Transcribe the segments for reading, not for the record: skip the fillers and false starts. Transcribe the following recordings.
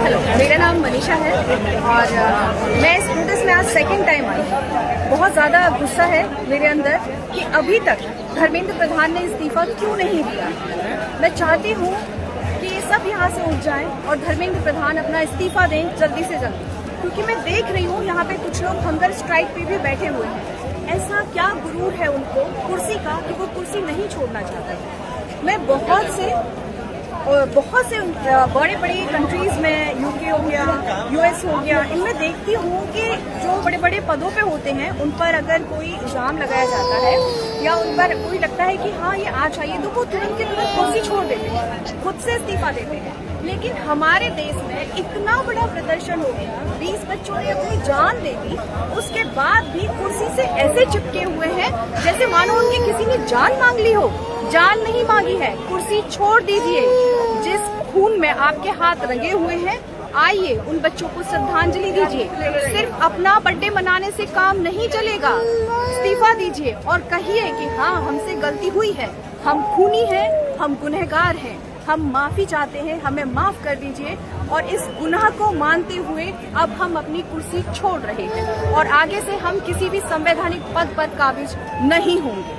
Hello, मेरा नाम मनीषा है और मैं इस प्रोटेस्ट में आज सेकंड टाइम आई। बहुत ज़्यादा गुस्सा है मेरे अंदर कि अभी तक धर्मेंद्र प्रधान ने इस्तीफा क्यों नहीं दिया। मैं चाहती हूँ कि ये सब यहाँ से उठ जाएं और धर्मेंद्र प्रधान अपना इस्तीफा दें जल्दी से जल्दी, क्योंकि मैं देख रही हूँ यहाँ पे कुछ लोग हंगर स्ट्राइक पे भी बैठे हुए हैं। ऐसा क्या गुरूर है उनको कुर्सी का कि वो कुर्सी नहीं छोड़ना चाहते। मैं बहुत से बड़े बड़े कंट्रीज में, यूके हो गया, यूएस हो गया, इनमें देखती हूँ कि जो बड़े बड़े पदों पे होते हैं उन पर अगर कोई इल्जाम लगाया जाता है या उन पर कोई लगता है कि हाँ ये आ चाहिए, तो वो तुरंत के तुरंत कुर्सी छोड़ देते हैं, खुद से इस्तीफा देते हैं। लेकिन हमारे देश में इतना बड़ा प्रदर्शन हो गया, 20 बच्चों ने अपनी जान दे दी, उसके बाद भी कुर्सी से ऐसे चिपके हुए हैं जैसे मानो उनकी किसी ने जान मांग ली हो। जान नहीं मांगी है, कुर्सी छोड़ दीजिए। जिस खून में आपके हाथ रंगे हुए हैं, आइए उन बच्चों को श्रद्धांजलि दीजिए। सिर्फ अपना बर्थडे मनाने से काम नहीं चलेगा, इस्तीफा दीजिए और कहिए कि हाँ हमसे गलती हुई है, हम खूनी हैं, हम गुनहगार हैं, हम माफी चाहते हैं, हमें माफ कर दीजिए। और इस गुनाह को मानते हुए अब हम अपनी कुर्सी छोड़ रहे हैं और आगे से हम किसी भी संवैधानिक पद पर काबिज नहीं होंगे।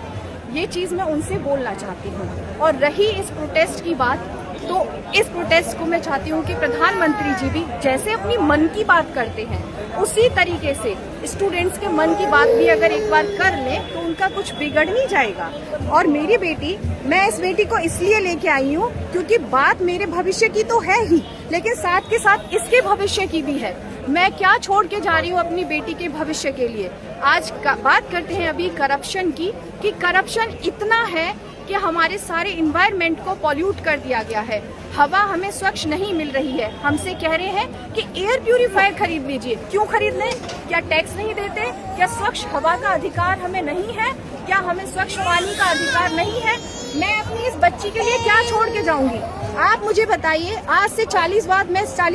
ये चीज मैं उनसे बोलना चाहती हूँ। और रही इस प्रोटेस्ट की बात, तो इस प्रोटेस्ट को मैं चाहती हूँ कि प्रधानमंत्री जी भी जैसे अपनी मन की बात करते हैं, उसी तरीके से स्टूडेंट्स के मन की बात भी अगर एक बार कर ले तो उनका कुछ बिगड़ नहीं जाएगा। और मेरी बेटी, मैं इस बेटी को इसलिए लेके आई हूँ क्योंकि बात मेरे भविष्य की तो है ही, लेकिन साथ के साथ इसके भविष्य की भी है। मैं क्या छोड़ के जा रही हूँ अपनी बेटी के भविष्य के लिए। आज बात करते हैं अभी करप्शन की, कि करप्शन इतना है कि हमारे सारे इन्वायरमेंट को पॉल्यूट कर दिया गया है। हवा हमें स्वच्छ नहीं मिल रही है। हमसे कह रहे हैं कि एयर प्यूरिफायर खरीद लीजिए। क्यों खरीद लें? क्या टैक्स नहीं देते? क्या स्वच्छ हवा का अधिकार हमें नहीं है? क्या हमें स्वच्छ पानी का अधिकार नहीं है? मैं अपनी इस बच्ची के लिए क्या छोड़ के जाऊंगी? आप मुझे बताइए। आज से 40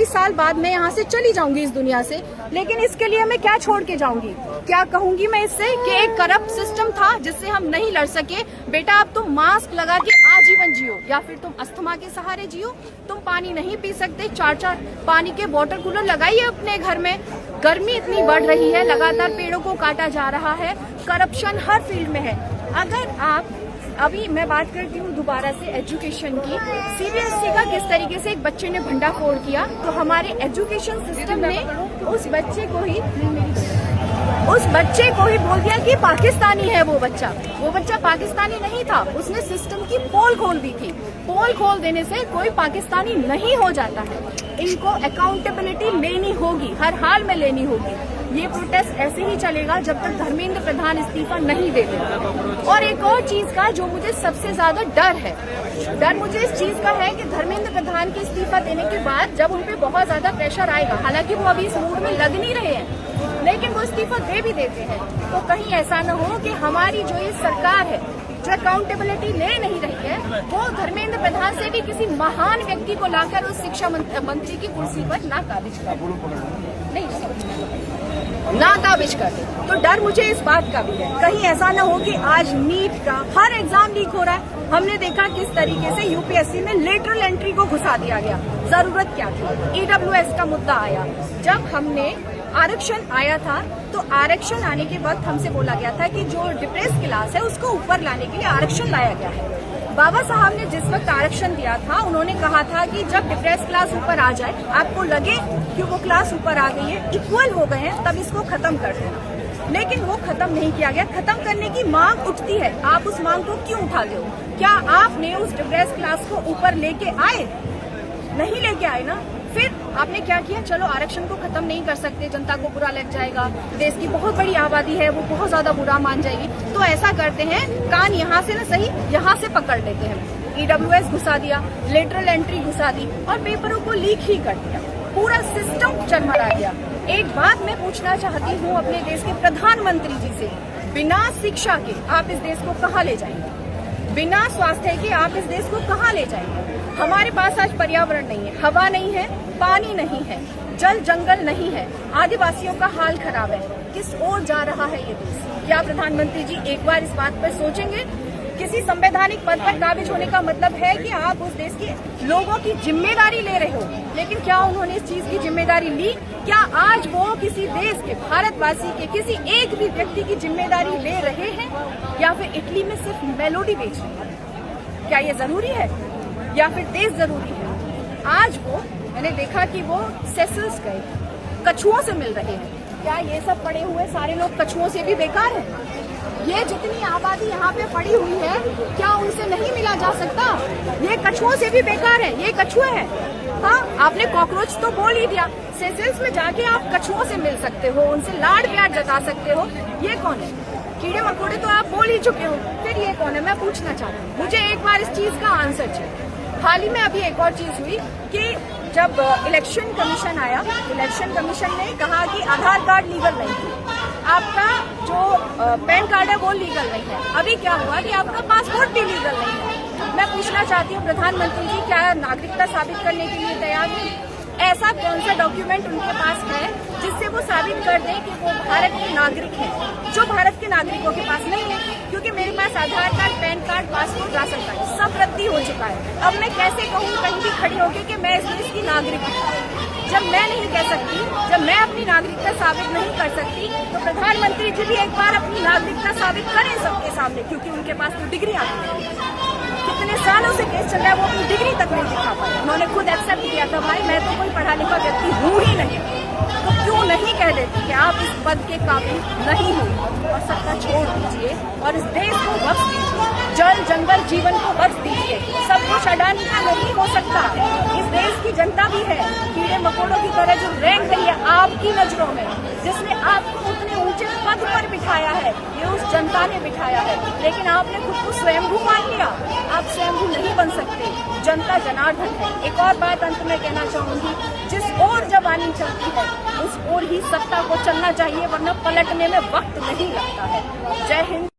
साल बाद मैं यहाँ से चली जाऊंगी इस दुनिया से, लेकिन इसके लिए मैं क्या छोड़ के जाऊंगी? क्या कहूंगी मैं इससे कि एक करप्ट सिस्टम था जिससे हम नहीं लड़ सके। बेटा अब तुम मास्क लगा के आजीवन जियो, या फिर तुम अस्थमा के सहारे जियो। तुम पानी नहीं पी सकते, 4 पानी के वाटर कूलर लगाइए अपने घर में। गर्मी इतनी बढ़ रही है, लगातार पेड़ों को काटा जा रहा है, करप्शन हर फील्ड में है। अगर आप अभी मैं बात करती हूँ दोबारा से एजुकेशन की। सीबीएसई का किस तरीके से एक बच्चे ने भंडाफोड़ किया, तो हमारे एजुकेशन सिस्टम ने उस बच्चे को ही बोल दिया कि पाकिस्तानी है वो बच्चा। वो बच्चा पाकिस्तानी नहीं था, उसने सिस्टम की पोल खोल दी थी। पोल खोल देने से कोई पाकिस्तानी नहीं हो जाता है। इनको अकाउंटेबिलिटी लेनी होगी, हर हाल में लेनी होगी। ये प्रोटेस्ट ऐसे ही चलेगा जब तक धर्मेंद्र प्रधान इस्तीफा नहीं देते। और एक और चीज का जो मुझे सबसे ज्यादा डर मुझे इस चीज का है कि धर्मेंद्र प्रधान के इस्तीफा देने के बाद जब उन पे बहुत ज्यादा प्रेशर आएगा, हालांकि वो अभी इस मूड में लग नहीं रहे हैं, लेकिन वो इस्तीफा दे भी देते हैं, तो कहीं ऐसा न हो कि हमारी जो ये सरकार है जो अकाउंटेबिलिटी ले नहीं रही है, वो धर्मेंद्र प्रधान से भी किसी महान व्यक्ति को लाकर उस शिक्षा मंत्री की कुर्सी पर नाकाबिज कर दे। तो डर मुझे इस बात का भी है, कहीं ऐसा न हो कि आज नीट का हर एग्जाम लीक हो रहा है। हमने देखा किस तरीके से यूपीएससी में लेटरल एंट्री को घुसा दिया गया। जरूरत क्या थी? ईडब्ल्यूएस का मुद्दा आया, जब हमने आरक्षण आया था, तो आरक्षण आने के वक्त हमसे बोला गया था कि जो डिप्रेस क्लास है उसको ऊपर लाने के लिए आरक्षण लाया गया है। बाबा साहब ने जिस वक्त आरक्षण दिया था, उन्होंने कहा था कि जब डिप्रेस क्लास ऊपर आ जाए, आपको लगे कि वो क्लास ऊपर आ गई है, इक्वल हो गए हैं, तब इसको खत्म कर देना। लेकिन वो खत्म नहीं किया गया। खत्म करने की मांग उठती है, आप उस मांग को क्यों उठाते हो? क्या आपने उस डिप्रेस क्लास को ऊपर लेके आए? नहीं लेके आए ना। फिर आपने क्या किया? चलो आरक्षण को खत्म नहीं कर सकते, जनता को बुरा लग जाएगा, देश की बहुत बड़ी आबादी है, वो बहुत ज्यादा बुरा मान जाएगी, तो ऐसा करते हैं, कान यहाँ से ना सही यहाँ से पकड़ लेते हैं। ईडब्ल्यूएस घुसा दिया, लेटरल एंट्री घुसा दी और पेपरों को लीक ही कर दिया। पूरा सिस्टम चरमरा गया। एक बात मैं पूछना चाहती हूँ अपने देश के प्रधानमंत्री जी से, बिना शिक्षा के आप इस देश को कहाँ ले जाएंगे? बिना स्वास्थ्य के आप इस देश को कहाँ ले जाएंगे? हमारे पास आज पर्यावरण नहीं है, हवा नहीं है, पानी नहीं है, जल जंगल नहीं है, आदिवासियों का हाल खराब है। किस ओर जा रहा है ये देश? क्या प्रधानमंत्री जी एक बार इस बात पर सोचेंगे? किसी संवैधानिक पद पर काबिज होने का मतलब है कि आप उस देश के लोगों की जिम्मेदारी ले रहे हो। लेकिन क्या उन्होंने इस चीज की जिम्मेदारी ली? क्या आज वो किसी देश के, भारतवासी के किसी एक भी व्यक्ति की जिम्मेदारी ले रहे हैं, या फिर इटली में सिर्फ मेलोडी बेच रहे हैं? क्या ये जरूरी है या फिर देश जरूरी है? आज वो, मैंने देखा कि वो सेसल्स गए, कछुओं से मिल रहे हैं। क्या ये सब पड़े हुए सारे लोग कछुओं से भी बेकार हैं? ये जितनी आबादी यहाँ पे पड़ी हुई है, क्या उनसे नहीं मिला जा सकता? ये कछुओं से भी बेकार है, ये कछुए हैं। हाँ, आपने कॉकरोच तो बोल ही दिया। सेशल्स में जाके आप कछुओं से मिल सकते हो, उनसे लाड प्यार जता सकते हो। ये कौन है? कीड़े मकोड़े तो आप बोल ही चुके हो, फिर ये कौन है? मैं पूछना चाहती हूँ, मुझे एक बार इस चीज का आंसर चाहिए। हाल ही में अभी एक और चीज हुई कि जब इलेक्शन कमीशन आया, इलेक्शन कमीशन ने कहा कि आधार कार्ड लीगल नहीं है, आपका जो पैन कार्ड है वो लीगल नहीं है। अभी क्या हुआ कि आपका पासपोर्ट भी लीगल नहीं है। मैं पूछना चाहती हूँ प्रधानमंत्री जी, क्या नागरिकता साबित करने के लिए तैयार हैं? ऐसा कौन सा डॉक्यूमेंट उनके पास है जिससे वो साबित कर दें कि वो भारत के नागरिक हैं, जो भारत के नागरिकों के पास नहीं है? क्योंकि मेरे पास Aadhaar card, PAN card, passport, ration card सब रद्दी हो चुका है। अब मैं कैसे कहूँ कहीं भी खड़ी होकर कि मैं इस देश की नागरिक हूँ? जब मैं नहीं कह सकती, जब मैं अपनी नागरिकता साबित नहीं कर सकती, तो प्रधानमंत्री जी भी एक बार अपनी नागरिकता साबित करें सबके सामने, क्योंकि उनके पास तो डिग्री आती है। कितने सालों से केस चल रहा है, वो अपनी डिग्री तक नहीं दिखा पाए। उन्होंने खुद एक्सेप्ट किया था, भाई मैं तो कोई पढ़ा लिखा व्यक्ति हूँ ही नहीं। तो क्यों नहीं कह देती कि आप इस पद के काबिल नहीं हो, और सत्ता छोड़ दीजिए और इस देश को बख्श दीजिए, जल जंगल जीवन को बख्श दीजिए। सब कुछ अडानी का नहीं हो सकता, इस देश की जनता भी है। कीड़े मकोड़ों की तरह जो रैंक गई है आपकी नजरों में, जिसने आपको उतने ऊंचे पद पर बिठाया है, ये उस जनता ने बिठाया है। लेकिन आपने खुद को स्वयंभू मान लिया। आप स्वयंभू नहीं बन सकते, जनता जनार्दन है। एक और बात अंत में कहना चाहूंगी, जिस ओर जवानी चलती है उस ओर ही सत्ता को चलना चाहिए, वरना पलटने में वक्त नहीं लगता है। जय हिंद।